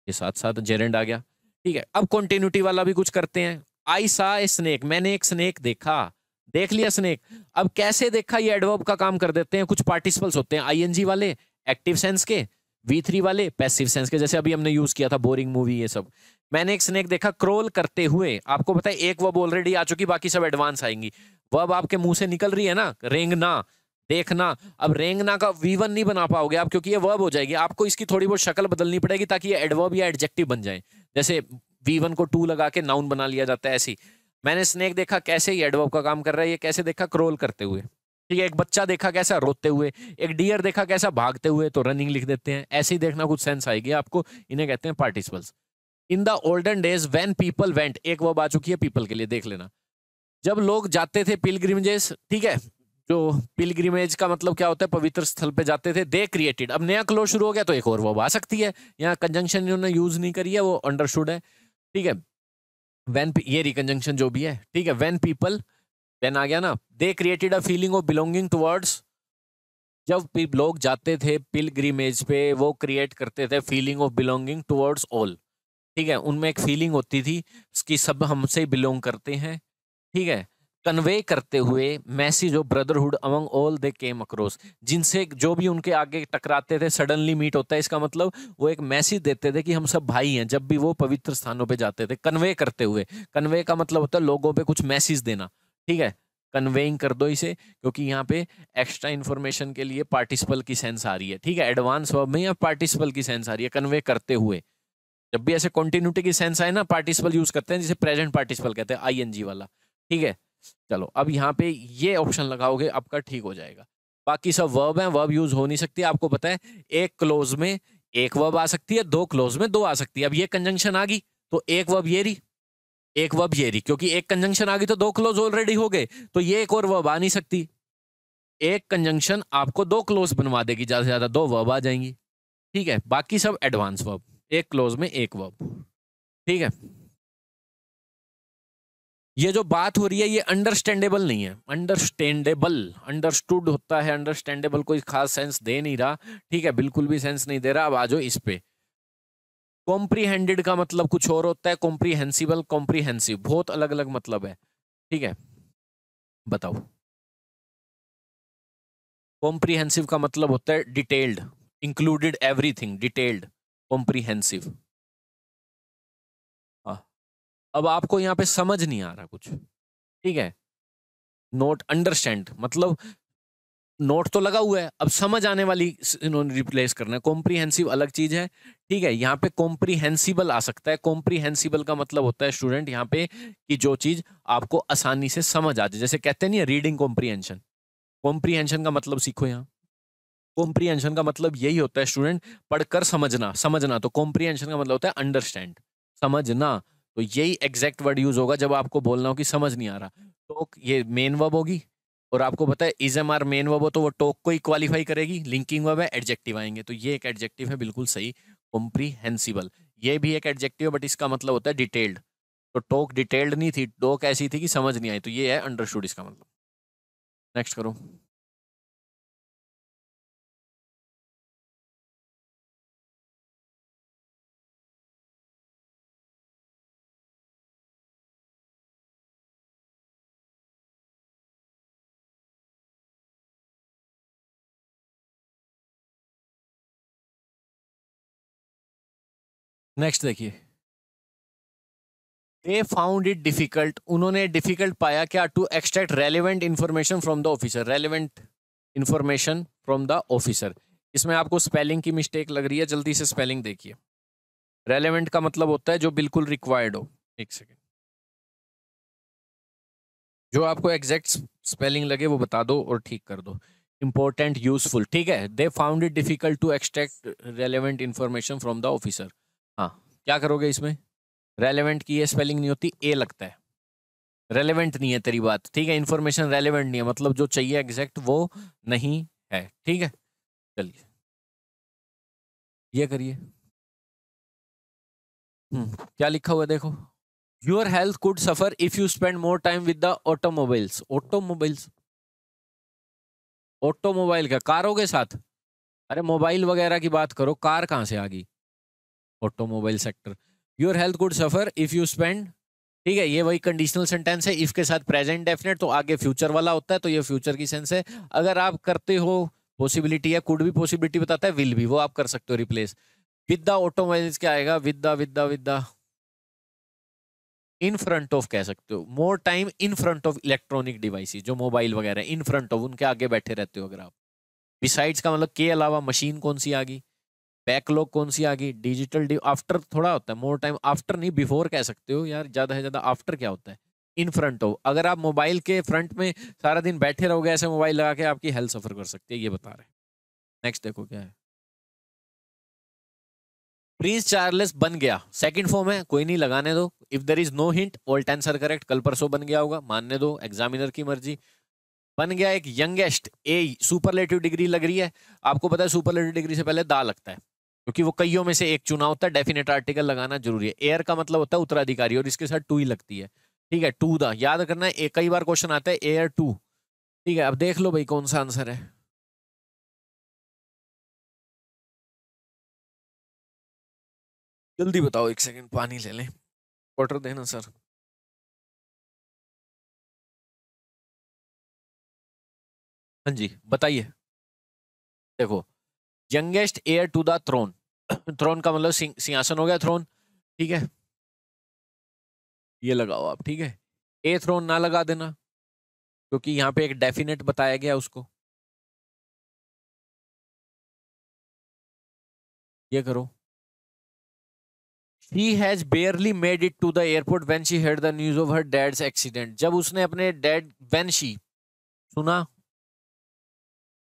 ये साथ साथ जेरेंड आ गया। ठीक है, अब कॉन्टिन्यूटी वाला भी कुछ करते हैं। आई सा ए स्नेक, मैंने एक स्नेक देखा, देख लिया स्नेक। अब कैसे देखा, ये एडवर्ब का काम कर देते हैं। कुछ पार्टिसिपल्स होते हैं आईएनजी वाले एक्टिव सेंस के, V3 वाले पैसिव सेंस के, जैसे अभी हमने यूज किया था बोरिंग मूवी, ये सब। मैंने एक स्नेक देखा क्रोल करते हुए, आपको पता है एक वर्ब ऑलरेडी आ चुकी, बाकी सब एडवांस आएंगी। वर्ब आपके मुंह से निकल रही है ना, रेंगना, देखना। अब रेंगना का V1 नहीं बना पाओगे आप, क्योंकि ये वर्ब हो जाएगी, आपको इसकी थोड़ी बहुत शक्ल बदलनी पड़ेगी ताकि ये एडवर्ब या एडजेक्टिव बन जाए। जैसे V1 को टू लगा के नाउन बना लिया जाता है, ऐसी। मैंने स्नेक देखा, कैसे ये एडवर्ब का काम कर रहा है, ये कैसे देखा, क्रोल करते हुए। ठीक है, एक बच्चा देखा कैसा, रोते हुए। एक डियर देखा कैसा, भागते हुए, तो रनिंग लिख देते हैं। ऐसे ही देखना, कुछ सेंस आएगी आपको। इन्हें कहते हैं participles. In the olden days when people went, एक वर्ब आ चुकी है पीपल के लिए, देख लेना। जब लोग जाते थे पिलग्रिमेजेस, ठीक है, जो पिलग्रिमेज का मतलब क्या होता है, पवित्र स्थल पे जाते थे। दे क्रिएटेड, अब नया क्लोज शुरू हो गया तो एक और वर्ब आ सकती है। यहाँ कंजंक्शन इन्होंने यूज नहीं करी है, वो अंडरस्टूड है। ठीक है, व्हेन, ये रिकंजंक्शन जो भी है, ठीक है। व्हेन पीपल, व्हेन आ गया ना। They created a feeling of belonging towards, जब लोग जाते थे पिलग्रिमेज पे, वो क्रिएट करते थे feeling of belonging towards all. ठीक है, उनमें एक फीलिंग होती थी कि सब हमसे बिलोंग करते हैं। ठीक है, कन्वे करते हुए message of brotherhood among all they came across, जिनसे जो भी उनके आगे टकराते थे, सडनली मीट होता है, इसका मतलब वो एक मैसेज देते थे कि हम सब भाई हैं, जब भी वो पवित्र स्थानों पे जाते थे, कन्वे करते हुए। कन्वे का मतलब होता है लोगों पे कुछ मैसेज देना। ठीक है, कन्वेइंग कर दो इसे, क्योंकि यहाँ पे एक्स्ट्रा इन्फॉर्मेशन के लिए पार्टिसिपल की सेंस आ रही है। ठीक है, एडवांस वर्ब में या पार्टिसिपल की सेंस आ रही है, कन्वे करते हुए। जब भी ऐसे कॉन्टिन्यूटी की सेंस आए ना, पार्टिसिपल यूज करते हैं, जिसे प्रेजेंट पार्टिसिपल कहते हैं, आईएनजी वाला। ठीक है, चलो अब यहाँ पे ये ऑप्शन लगाओगे, आपका ठीक हो जाएगा। बाकी सब वर्ब हैं, वर्ब यूज हो नहीं सकती, आपको पता है। एक क्लोज में एक वर्ब आ सकती है, दो क्लोज में दो आ सकती है। अब ये कंजंक्शन आ गई तो एक वर्ब ये रही, एक वर्ब ये रही, क्योंकि एक कंजंक्शन आ गई तो दो क्लोज ऑलरेडी हो गए, तो ये एक और वर्ब आ नहीं सकती। एक कंजंक्शन आपको दो क्लोज बनवा देगी, ज्यादा से ज्यादा दो वर्ब आ जाएंगी। ठीक है, बाकी सब एडवांस वर्ब, एक क्लोज में एक वर्ब। ठीक है, ये जो बात हो रही है ये अंडरस्टैंडेबल नहीं है। अंडरस्टैंडेबल, अंडरस्टूड होता है, अंडरस्टैंडेबल कोई खास सेंस दे नहीं रहा। ठीक है, बिल्कुल भी सेंस नहीं दे रहा। अब आ जाओ इस पे। कॉम्प्रीहेंडेड का मतलब कुछ और होता है, कॉम्प्रीहेंसिबल, कॉम्प्रीहेंसिव, बहुत अलग अलग मतलब है। ठीक है, बताओ। कॉम्प्रीहेंसिव का मतलब होता है detailed, included everything, detailed, comprehensive. हाँ, अब आपको यहाँ पे समझ नहीं आ रहा कुछ। ठीक है, नोट अंडरस्टैंड मतलब नोट तो लगा हुआ है, अब समझ आने वाली इन्होंने रिप्लेस करना है। कॉम्प्रीहेंसिव अलग चीज है। ठीक है, यहाँ पे कॉम्प्रीहेंसिबल आ सकता है। कॉम्प्रीहेंसिबल का मतलब होता है स्टूडेंट यहाँ पे कि जो चीज आपको आसानी से समझ आ जाए, जैसे कहते नहीं है रीडिंग कॉम्प्रीहेंशन। कॉम्प्रीहेंशन का मतलब सीखो यहाँ। कॉम्प्रीहेंशन का मतलब यही होता है स्टूडेंट, पढ़कर समझना, समझना। तो कॉम्प्रीहेंशन का मतलब होता है अंडरस्टैंड, समझना। तो यही एग्जैक्ट वर्ड यूज होगा जब आपको बोलना हो कि समझ नहीं आ रहा। तो ये मेन वर्ब होगी, और आपको पता है is am are main verb हो तो वो टॉक को ही क्वालिफाई करेगी। लिंकिंग वर्ब है, एडजेक्टिव आएंगे, तो ये एक एडजेक्टिव है, बिल्कुल सही, कॉम्प्रीहेंसिबल। ये भी एक एडजेक्टिव है, बट इसका मतलब होता है डिटेल्ड। तो टॉक डिटेल्ड नहीं थी, टॉक ऐसी थी कि समझ नहीं आई, तो ये है अंडरस्टूड इसका मतलब। नेक्स्ट करो। नेक्स्ट देखिए, दे फाउंड इट डिफिकल्ट, उन्होंने डिफिकल्ट पाया क्या, to extract relevant information from the officer. Relevant information from the officer, इसमें आपको स्पेलिंग की मिस्टेक लग रही है, जल्दी से स्पेलिंग देखिए। रेलिवेंट का मतलब होता है जो बिल्कुल रिक्वायर्ड हो। एक सेकेंड, जो आपको एग्जैक्ट स्पेलिंग लगे वो बता दो और ठीक कर दो। इंपॉर्टेंट, यूजफुल, ठीक है। They found it difficult to extract relevant information from the officer. हाँ, क्या करोगे इसमें, रेलिवेंट की ये स्पेलिंग नहीं होती, ए लगता है। रेलेवेंट नहीं है तेरी बात, ठीक है, इन्फॉर्मेशन रेलेवेंट नहीं है, मतलब जो चाहिए एग्जैक्ट वो नहीं है, ठीक है। चलिए ये करिए। क्या लिखा हुआ है देखो। Your health could suffer if you spend more time with the automobiles. Automobiles, automobile क्या कारों के साथ? अरे मोबाइल वगैरह की बात करो, कार कहां से आ गई? Automobile sector. Your health could suffer if you spend, ठीक है, ये वही कंडीशनल सेंटेंस है, इफ के साथ प्रेजेंट डेफिनेट, तो आगे फ्यूचर वाला होता है, तो ये फ्यूचर की सेंस है। अगर आप करते हो, पॉसिबिलिटी है, कुड भी पॉसिबिलिटी बताता है, विल भी, वो आप कर सकते हो रिप्लेस। विद द ऑटोमोबाइल्स क्या आएगा? With the in front of कह सकते हो, more time in front of electronic devices, जो मोबाइल वगैरह इन फ्रंट ऑफ, उनके आगे बैठे रहते हो अगर आप। बिसाइड्स का मतलब के अलावा, मशीन कौन सी आ गई, बैकलॉग कौन सी आ गई, डिजिटल आफ्टर थोड़ा होता है, मोर टाइम आफ्टर नहीं, बिफोर कह सकते हो यार, ज्यादा से ज्यादा आफ्टर क्या होता है? In front of. अगर आप मोबाइल के फ्रंट में सारा दिन बैठे रहोगे ऐसे मोबाइल लगा के, आपकी हेल्थ सफर कर सकती है, ये बता रहे हैं। नेक्स्ट देखो क्या है। प्रिंस चार्ल्स बन गया, सेकंड फॉर्म है, कोई नहीं, लगाने दो। If there is no hint, all tense are correct, कल परसों बन गया होगा, मानने दो, एग्जामिनर की मर्जी। बन गया एक यंगेस्ट, ए सुपरलेटिव डिग्री लग रही है। आपको पता है सुपरलेटिव डिग्री से पहले दा लगता है, क्योंकि वो कईयों में से एक चुना होता है, डेफिनेट आर्टिकल लगाना जरूरी है। एयर का मतलब होता है उत्तराधिकारी, और इसके साथ टू ही लगती है, ठीक है, टू दा याद करना है, कई बार क्वेश्चन आता है एयर टू, ठीक है। अब देख लो भाई कौन सा आंसर है। जल्दी बताओ, एक सेकंड पानी ले लें, वाटर देना सर। हाँ जी बताइए। देखो, youngest heir to the throne, throne का मतलब सिंहासन हो गया, थ्रोन, ठीक है, ये लगाओ आप, ठीक है। ए थ्रोन ना लगा देना, क्योंकि यहाँ पे एक डेफिनेट बताया गया उसको, ये करो। She has barely made it to the airport when she heard the news of her dad's accident. जब उसने अपने डैड, when she सुना,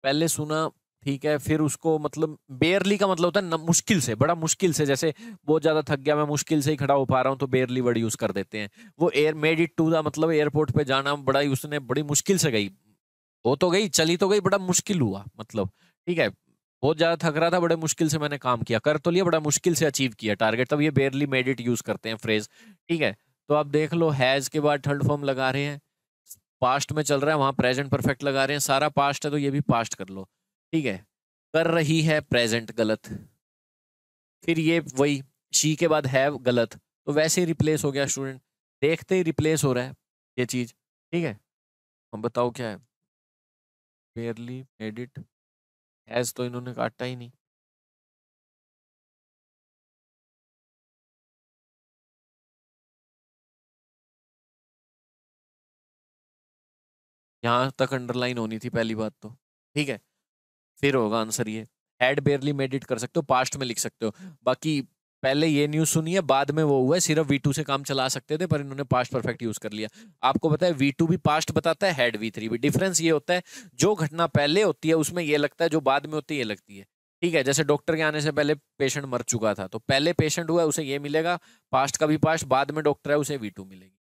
पहले सुना, ठीक है, फिर उसको, मतलब बेयरली का मतलब होता है मुश्किल से, बड़ा मुश्किल से, जैसे बहुत ज्यादा थक गया मैं, मुश्किल से ही खड़ा हो पा रहा हूँ, तो बेयरली वर्ड यूज कर देते हैं। वो heir made it to the मतलब एयरपोर्ट पे जाना, बड़ा ही उसने बड़ी मुश्किल से गई, वो तो गई, चली तो गई, बड़ा मुश्किल हुआ मतलब, ठीक है, बहुत ज्यादा थक रहा था, बड़े मुश्किल से मैंने काम किया, कर तो लिया, बड़ा मुश्किल से अचीव किया टारगेट, तब ये बेयरली मेड इट यूज करते हैं फ्रेज, ठीक है। तो आप देख लो, हैज के बाद थर्ड फॉर्म लगा रहे हैं, पास्ट में चल रहा है, वहां प्रेजेंट परफेक्ट लगा रहे हैं, सारा पास्ट है तो ये भी पास्ट कर लो, ठीक है। कर रही है, प्रेजेंट गलत, फिर ये वही, शी के बाद हैव गलत, तो वैसे ही रिप्लेस हो गया स्टूडेंट, देखते ही रिप्लेस हो रहा है ये चीज, ठीक है। अब बताओ क्या है। बेयरली मेड इट, हैज तो इन्होंने काटा ही नहीं। यहाँ तक अंडरलाइन होनी थी पहली बात तो, ठीक है। फिर होगा आंसर ये, हैड बेयरली मेड इट कर सकते हो, पास्ट में लिख सकते हो। बाकी पहले ये न्यूज सुनी है, बाद में वो हुआ है, सिर्फ V2 से काम चला सकते थे, पर इन्होंने पास्ट परफेक्ट यूज कर लिया। आपको पता है V2 भी पास्ट बताता है, हैड V3 भी। डिफरेंस ये होता है, जो घटना पहले होती है उसमें ये लगता है, जो बाद में होती है ये लगती है, ठीक है। जैसे डॉक्टर के आने से पहले पेशेंट मर चुका था, तो पहले पेशेंट हुआ है उसे ये मिलेगा, पास्ट का भी पास्ट, बाद में डॉक्टर है उसे V2 मिलेगी।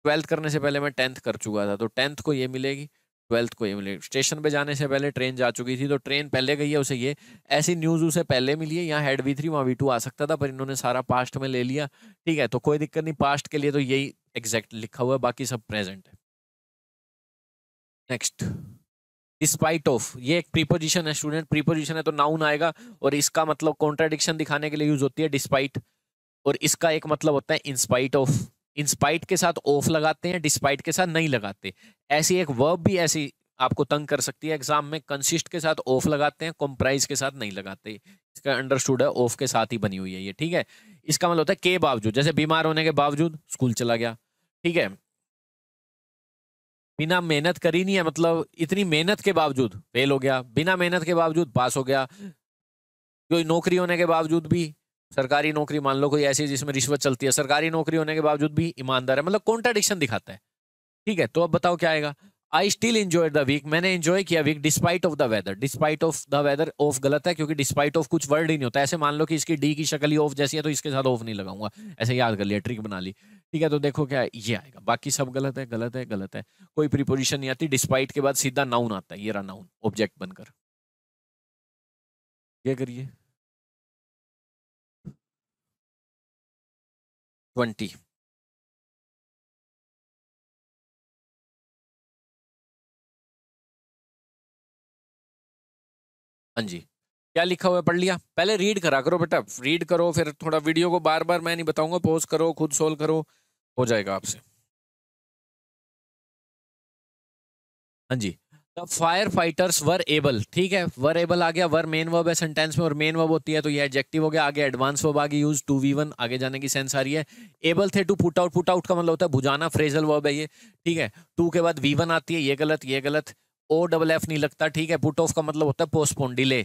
ट्वेल्थ करने से पहले मैं 10th कर चुका था, तो 10th को ये मिलेगी, 12th को ये मिलेगी। स्टेशन पे जाने से पहले ट्रेन जा चुकी थी, तो ट्रेन पहले गई है उसे ये, ऐसी न्यूज उसे पहले मिली है। यहाँ हेड V3 वहाँ V2 आ सकता था, पर इन्होंने सारा पास्ट में ले लिया, ठीक है। तो कोई दिक्कत नहीं, पास्ट के लिए तो यही एग्जैक्ट लिखा हुआ है, बाकी सब प्रेजेंट है। नेक्स्ट, डिस्पाइट ऑफ, ये एक प्रीपोजिशन है स्टूडेंट, प्रीपोजिशन है तो नाउन आएगा, और इसका मतलब कॉन्ट्राडिक्शन दिखाने के लिए यूज होती है डिस्पाइट, और इसका एक मतलब होता है इंस्पाइट ऑफ। इंस्पाइट के साथ ऑफ लगाते हैं, डिस्पाइट के साथ नहीं लगाते। ऐसी एक वर्ब भी ऐसी आपको तंग कर सकती है एग्जाम में, कंसिस्ट के साथ ऑफ लगाते हैं, कॉम्प्राइज के साथ नहीं लगाते। इसका अंडरस्टूड है, ऑफ के साथ ही बनी हुई है ये, ठीक है। इसका मतलब होता है के बावजूद, जैसे बीमार होने के बावजूद स्कूल चला गया, ठीक है। बिना मेहनत करी नहीं है, मतलब इतनी मेहनत के बावजूद फेल हो गया, बिना मेहनत के बावजूद पास हो गया। कोई नौकरी होने के बावजूद भी, सरकारी नौकरी मान लो कोई ऐसी जिसमें रिश्वत चलती है, सरकारी नौकरी होने के बावजूद भी ईमानदार है, मतलब कॉन्ट्राडिक्शन दिखाता है, ठीक है। तो अब बताओ क्या आएगा। I still enjoy the week, मैंने एंजॉय किया week despite of the weather. Despite of the weather of गलत है, क्योंकि डिस्पाइट ऑफ कुछ वर्ड ही नहीं होता। ऐसे मान लो कि इसकी डी की शक्ल ही ऑफ जैसी है, तो इसके साथ ऑफ नहीं लगाऊंगा, ऐसे याद कर लिया, ट्रिक बना ली। ठीक है, तो देखो क्या है, ये आएगा। बाकी सब गलत है, गलत है, गलत है। कोई प्रीपोजिशन नहीं आती, डिस्पाइट के बाद सीधा नाउन आता है, ये रहा नाउन, ऑब्जेक्ट बनकर। ये करिए 20। हाँ जी, क्या लिखा हुआ है पढ़ लिया? पहले रीड करा करो बेटा, रीड करो, फिर थोड़ा वीडियो को बार बार मैं नहीं बताऊंगा, पॉज करो, खुद सोल्व करो, हो जाएगा आपसे। हाँ जी, the firefighters were able, ठीक है, वर एबल आ गया, वर मेन वर्ब है सेंटेंस में, और मेन वर्ब होती है तो ये एडजेक्टिव हो गया। आगे एडवांस वर्ब आ गई, यूज टू वी वन, आगे जाने की सेंस आ रही है। एबल थे to put out, put out का मतलब होता है बुझाना, फ्रेजल वर्ब है ये, ठीक है। टू के बाद वी वन आती है, ये गलत, ये गलत। ओ डबल एफ नहीं लगता, ठीक है। पुट ऑफ का मतलब होता है पोस्टपोन, डिले,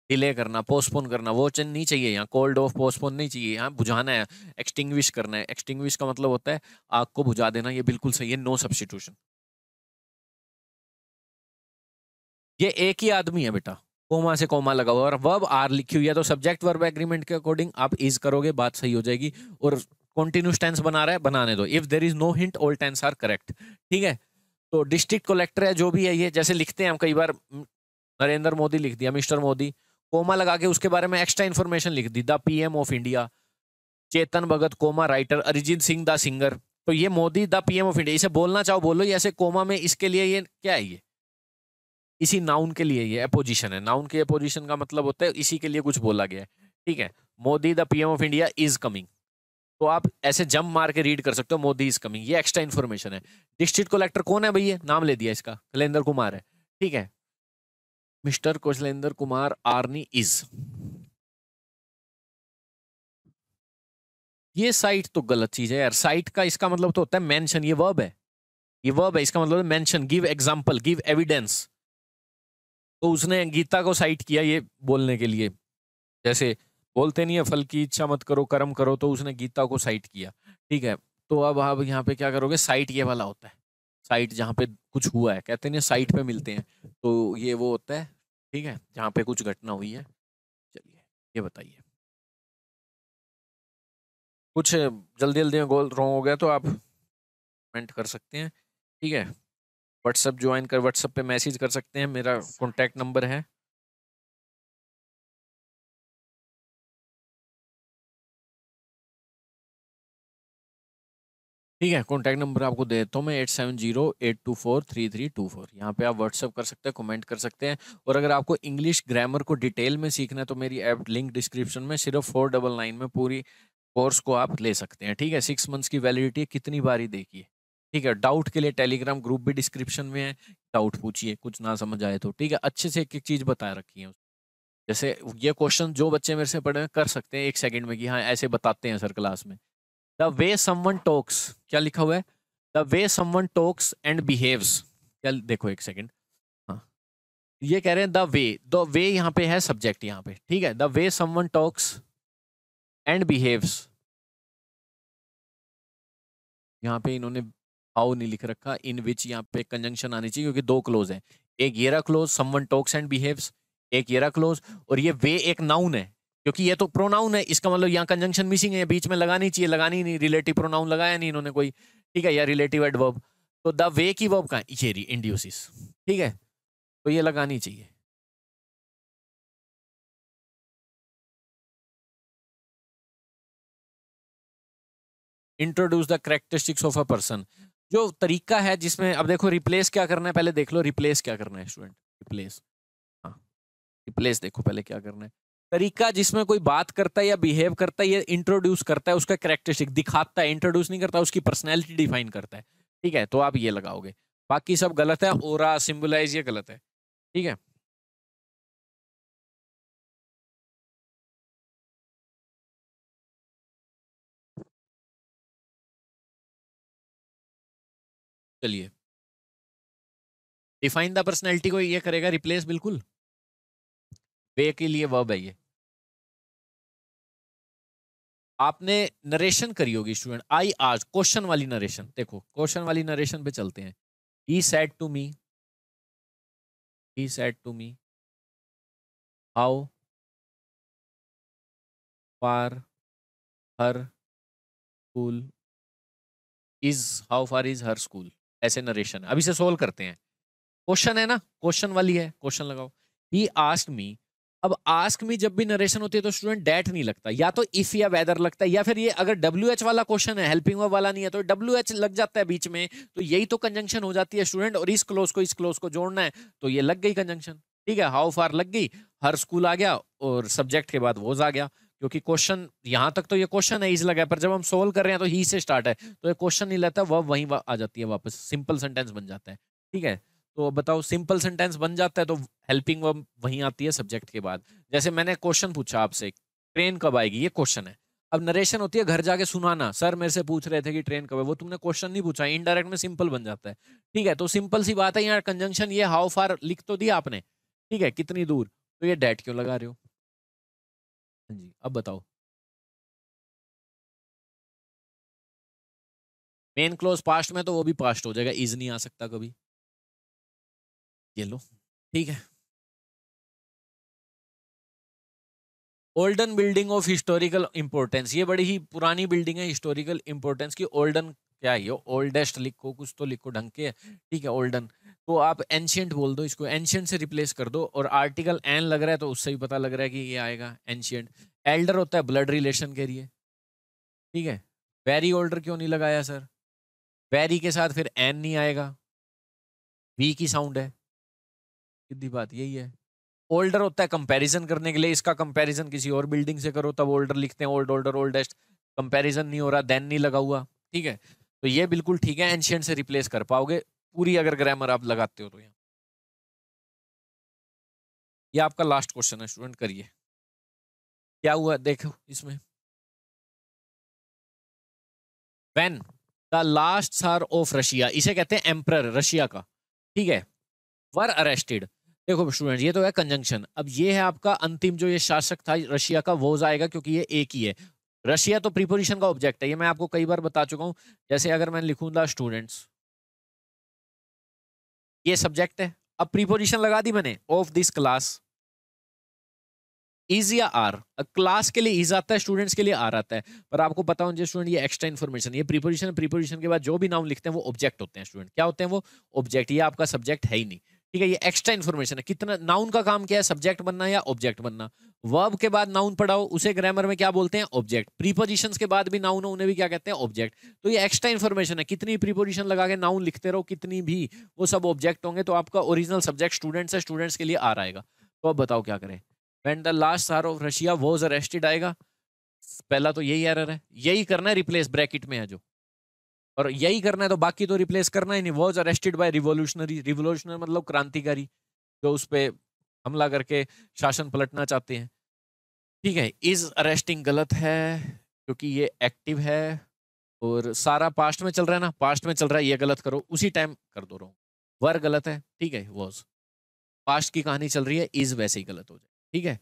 डिले करना, पोस्टपोन करना, वो चीज नहीं चाहिए यहाँ, कोल्ड ऑफ, पोस्टपोन नहीं चाहिए यहाँ, बुझाना है, एक्सटिंग्विश करना है। एक्सटिंग्विश का मतलब होता है आग को बुझा देना, ये बिल्कुल सही है, नो सब्स्टिट्यूशन। ये एक ही आदमी है बेटा, कोमा से कोमा लगा हुआ और वर्ब आर लिखी हुई है, तो सब्जेक्ट वर्ब एग्रीमेंट के अकॉर्डिंग आप इज करोगे, बात सही हो जाएगी। और कॉन्टिन्यूस टेंस बना रहा है, बनाने दो, if there is no hint all tense are correct, ठीक है। तो डिस्ट्रिक्ट कलेक्टर है, जो भी है ये, जैसे लिखते हैं हम कई बार, नरेंद्र मोदी लिख दिया, मिस्टर मोदी, कोमा लगा के उसके बारे में एक्स्ट्रा इन्फॉर्मेशन लिख दी, the PM of India, Chetan Bhagat comma writer, Arijit Singh the singer. तो ये Modi the PM of India, इसे बोलना चाहो बोलो, ये ऐसे कोमा में, इसके लिए ये क्या है, ये इसी नाउन के लिए ये अपोजिशन है। नाउन की अपोजिशन का मतलब होता है इसी के लिए कुछ बोला गया है, ठीक है। Modi the PM of India is coming, तो आप ऐसे जंप मार के रीड कर सकते हो, मोदी इज कमिंग, ये एक्स्ट्रा इन्फॉर्मेशन है। डिस्ट्रिक्ट कलेक्टर कौन है भैया, नाम ले दिया इसका, कलेंदर कुमार है, ठीक है। मिस्टर कुशलेंद्र कुमार आर्नी इज, ये साइट तो गलत चीज है यार। साइट का इसका मतलब तो होता है मेंशन, ये वर्ब है, ये वर्ब है, इसका मतलब है mention, give example, give evidence. तो उसने गीता को साइट किया ये बोलने के लिए, जैसे बोलते नहीं है फल की इच्छा मत करो कर्म करो, तो उसने गीता को साइट किया, ठीक है। तो अब आप यहाँ पे क्या करोगे, साइट ये वाला होता है, साइट जहाँ पे कुछ हुआ है, कहते नहीं साइट पे मिलते हैं, तो ये वो होता है, ठीक है, जहाँ पे कुछ घटना हुई है। चलिए ये बताइए, कुछ जल्दी जल्दी में गोल रॉन्ग हो गया तो आप कमेंट कर सकते हैं, ठीक है। व्हाट्सअप ज्वाइन कर, व्हाट्सअप पे मैसेज कर सकते हैं, मेरा कॉन्टैक्ट नंबर है। ठीक है, कॉन्टैक्ट नंबर आपको दे देता हूँ मैं, 8708243324। यहाँ पे आप व्हाट्सअप कर सकते हैं, कमेंट कर सकते हैं। और अगर आपको इंग्लिश ग्रामर को डिटेल में सीखना है तो मेरी ऐप लिंक डिस्क्रिप्शन में, सिर्फ 499 में पूरी कोर्स को आप ले सकते हैं, ठीक है। 6 मंथ्स की वैलिडिटी है, कितनी बारी देखिए, ठीक है। डाउट के लिए टेलीग्राम ग्रुप भी डिस्क्रिप्शन में है, डाउट पूछिए, कुछ ना समझ आए तो, ठीक है। अच्छे से एक एक चीज़ बता रखी है, जैसे ये क्वेश्चन जो बच्चे मेरे से पढ़े कर सकते हैं 1 सेकंड में कि हाँ ऐसे बताते हैं सर क्लास में। द वे समवन टॉक्स, क्या लिखा हुआ है, the way someone talks and behaves, क्या, देखो 1 सेकंड, हाँ, ये कह रहे हैं द वे यहाँ पे है सब्जेक्ट यहाँ पे, ठीक है। The way someone talks and behaves, यहाँ पे इन्होंने हाउ नहीं लिख रखा, इन विच यहाँ पे कंजंक्शन आनी चाहिए, क्योंकि दो क्लोज है, एक येरा close someone talks and behaves, एक येरा क्लोज, और ये वे एक नाउन है, क्योंकि ये तो प्रोनाउन है, इसका मतलब यहाँ कंजंक्शन मिसिंग है, बीच में लगानी चाहिए, लगानी नहीं, रिलेटिव प्रोनाउन लगाया नहीं इन्होंने कोई, ठीक है, या रिलेटिव एडवर्ब। तो द वे की वर्ब कहाँ, ये रही इंड्यूसिस, ठीक है, तो ये लगानी चाहिए। Introduce the characteristics of a person, जो तरीका है जिसमें, अब देखो रिप्लेस क्या करना है, पहले देख लो रिप्लेस क्या करना है स्टूडेंट, रिप्लेस, हाँ, रिप्लेस देखो पहले क्या करना है। तरीका जिसमें कोई बात करता है या बिहेव करता है, ये इंट्रोड्यूस करता है, उसका कैरेक्टरिस्टिक दिखाता है, इंट्रोड्यूस नहीं करता, उसकी पर्सनैलिटी डिफाइन करता है, ठीक है। तो आप ये लगाओगे, बाकी सब गलत है, ओरा सिंबलाइज ये गलत है, ठीक है। चलिए, डिफाइन द पर्सनैलिटी को ये करेगा रिप्लेस, बिल्कुल वे के लिए वर्ब है ये। आपने नरेशन करी होगी स्टूडेंट, आई आज क्वेश्चन वाली नरेशन, देखो क्वेश्चन वाली नरेशन पे चलते हैं। He said to me, he said to me, how far her school how far is her school, ऐसे नरेशन। अब इसे सोल्व करते हैं। क्वेश्चन है ना, क्वेश्चन वाली है, क्वेश्चन लगाओ। He asked me. अब आस्क मी जब भी नरेशन होती है तो स्टूडेंट डेट नहीं लगता, या तो इफ या वेदर लगता है, या फिर ये अगर WH वाला क्वेश्चन है, हेल्पिंग वर्ब वाला नहीं है, तो WH लग जाता है बीच में, तो यही तो कंजंक्शन हो जाती है स्टूडेंट। और इस क्लोज को जोड़ना है तो ये लग गई कंजंक्शन। ठीक है, हाउ फार लग गई, हर स्कूल आ गया, और सब्जेक्ट के बाद वोज आ गया, क्योंकि क्वेश्चन यहां तक तो ये क्वेश्चन है, इज लगा है, पर जब हम सोल्व कर रहे हैं तो ही से स्टार्ट है, तो ये क्वेश्चन नहीं लेता, वह वहीं आ जाती है वापस, सिंपल सेंटेंस बन जाता है। ठीक है, तो बताओ सिंपल सेंटेंस बन जाता है तो हेल्पिंग वर्ब वहीं आती है सब्जेक्ट के बाद। जैसे मैंने क्वेश्चन पूछा आपसे, ट्रेन कब आएगी, ये क्वेश्चन है। अब नरेशन होती है घर जाके सुनाना, सर मेरे से पूछ रहे थे कि ट्रेन कब है, वो तुमने क्वेश्चन नहीं पूछा, इनडायरेक्ट में सिंपल बन जाता है। ठीक है, तो सिंपल सी बात है, यहाँ कंजंक्शन ये हाउ फार लिख तो दिया आपने, ठीक है, कितनी दूर, तो ये डेट क्यों लगा रहे हो। हाँ जी, अब बताओ। मेन क्लोज पास्ट में तो वो भी पास्ट हो जाएगा, इज नहीं आ सकता कभी। ये लो, ठीक है। Olden building of historical importance, ये बड़ी ही पुरानी बिल्डिंग है हिस्टोरिकल इंपोर्टेंस की। ओल्डन क्या है, ओल्डेस्ट लिखो, कुछ तो लिखो ढंग के। ठीक है, ओल्डन, तो आप एंशियंट बोल दो, इसको एंशियंट से रिप्लेस कर दो, और आर्टिकल एन लग रहा है तो उससे भी पता लग रहा है कि ये आएगा एंशियंट। एल्डर होता है ब्लड रिलेशन के लिए। ठीक है, वेरी ओल्डर क्यों नहीं लगाया सर, वेरी के साथ फिर एन नहीं आएगा, वी की साउंड है, सीधी बात यही है। ओल्डर होता है कंपैरिजन करने के लिए, इसका कंपैरिजन किसी और बिल्डिंग से करो तब ओल्डर लिखते हैं, ओल्ड ओल्डर ओल्डेस्ट, कंपैरिजन नहीं हो रहा, देन नहीं लगा हुआ। ठीक है, तो ये बिल्कुल ठीक है, एंशियंट से रिप्लेस कर पाओगे पूरी अगर ग्रामर आप लगाते हो तो। यहाँ ये आपका लास्ट क्वेश्चन है स्टूडेंट, करिए क्या हुआ देखो इसमें। व्हेन द लास्ट सार ऑफ रशिया, इसे कहते हैं एम्परर रशिया का, ठीक है, वर अरेस्टेड। देखो स्टूडेंट, ये तो है कंजंक्शन। अब ये है आपका अंतिम जो ये शासक था रशिया का, वो आएगा क्योंकि ये एक ही है। रशिया तो प्रीपोजिशन का ऑब्जेक्ट है, ये मैं आपको कई बार बता चुका हूं। जैसे अगर मैं लिखूं द स्टूडेंट्स, ये सब्जेक्ट है, अब प्रीपोजिशन लगा दी मैंने, ऑफ दिस क्लास, इज या आर। क्लास के लिए इज आता है, स्टूडेंट्स के लिए आर आता है, पर आपको पता होना चाहिए स्टूडेंट, ये एक्स्ट्रा इन्फॉर्मेशन, ये प्रीपोजिशन, प्रीपोजिशन के बाद जो भी नाउन लिखते हैं वो ऑब्जेक्ट होते हैं स्टूडेंट। क्या होते हैं वो, ऑब्जेक्ट, ये आपका सब्जेक्ट है ही नहीं। ठीक है, ये एक्स्ट्रा इन्फॉर्मेशन है। कितना नाउन का काम क्या है, सब्जेक्ट बनना या ऑब्जेक्ट बनना। वर्ब के बाद नाउन पढ़ाओ, उसे ग्रामर में क्या बोलते हैं, ऑब्जेक्ट। प्रीपोजिशंस के बाद भी नाउन हो, उन्हें भी क्या कहते हैं, ऑब्जेक्ट। तो ये एक्स्ट्रा इन्फॉर्मेशन है, कितनी प्रीपोजिशन लगा के नाउन लिखते रहो, कितनी भी, वो सब ऑब्जेक्ट होंगे, तो आपका ओरिजिनल सब्जेक्ट स्टूडेंट्स है, स्टूडेंट्स के लिए आर आएगा। तो अब बताओ क्या करें। व्हेन द लास्ट सार ऑफ रशिया वाज अरेस्टेड आएगा, पहला तो यही एरर है, यही करना है, रिप्लेस ब्रैकेट में है जो, और यही करना है, तो बाकी तो रिप्लेस करना ही नहीं। Was arrested bye revolutionary, revolutionary मतलब क्रांतिकारी, जो उस पे हमला करके शासन पलटना चाहते हैं। ठीक है, इज अरेस्टिंग गलत है क्योंकि ये एक्टिव है, और सारा पास्ट में चल रहा है ना, पास्ट में चल रहा है, ये गलत करो, उसी टाइम कर दो रहा। वर गलत है, ठीक है, वाज पास्ट की कहानी चल रही है, इज वैसे ही गलत हो जाए। ठीक है,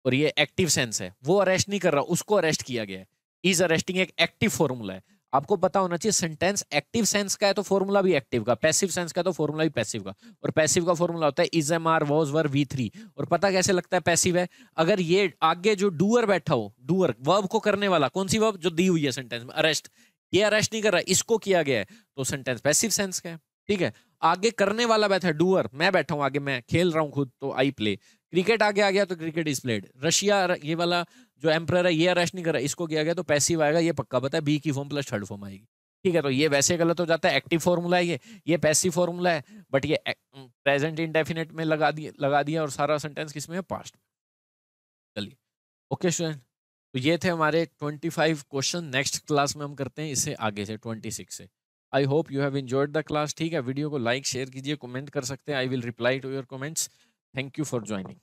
और ये एक्टिव सेंस है, वो अरेस्ट नहीं कर रहा, उसको अरेस्ट किया गया है। इज अरेस्टिंग एक एक्टिव फॉर्मूला है, आपको पता होना चाहिए। सेंटेंस एक्टिव सेंस का है तो फॉर्मूला भी एक्टिव का, पैसिव सेंस का है तो फॉर्मूला भी पैसिव का, और पैसिव का फॉर्मूला होता है is am are was were V3। और पता कैसे लगता है पैसिव है, अगर ये आगे जो डूअर बैठा हो, डूअर वर्ब को करने वाला, कौन सी वर्ब जो दी हुई है सेंटेंस में, अरेस्ट, ये अरेस्ट नहीं कर रहा, इसको किया गया है, तो सेंटेंस पैसिव सेंस का है। ठीक है, आगे करने वाला बैठा है, डूअर, मैं बैठा हूं आगे, मैं खेल रहा हूं खुद, तो आई प्ले। क्रिकेट आगे आ गया तो क्रिकेट इज प्लेड। रशिया ये वाला जो एम्परर है, ये अरेस्ट नहीं कर रहा, इसको किया गया, तो पैसिव आएगा, ये पक्का पता है, बी की फॉर्म प्लस थर्ड फॉर्म आएगी। ठीक है, तो ये वैसे गलत हो जाता है, एक्टिव फॉर्मूला है ये पैसिव फॉर्मूला है, बट ये प्रेजेंट इंडेफिनिट में लगा दिया और सारा सेंटेंस किसमें है, पास्ट। चलिए, ओके स्टूडेंट, तो ये थे हमारे 25 क्वेश्चन। नेक्स्ट क्लास में हम करते हैं इससे आगे से 26 से। I hope you have enjoyed the class. ठीक है, वीडियो को लाइक शेयर कीजिए, कमेंट कर सकते हैं, I will reply to your comments. Thank you for joining.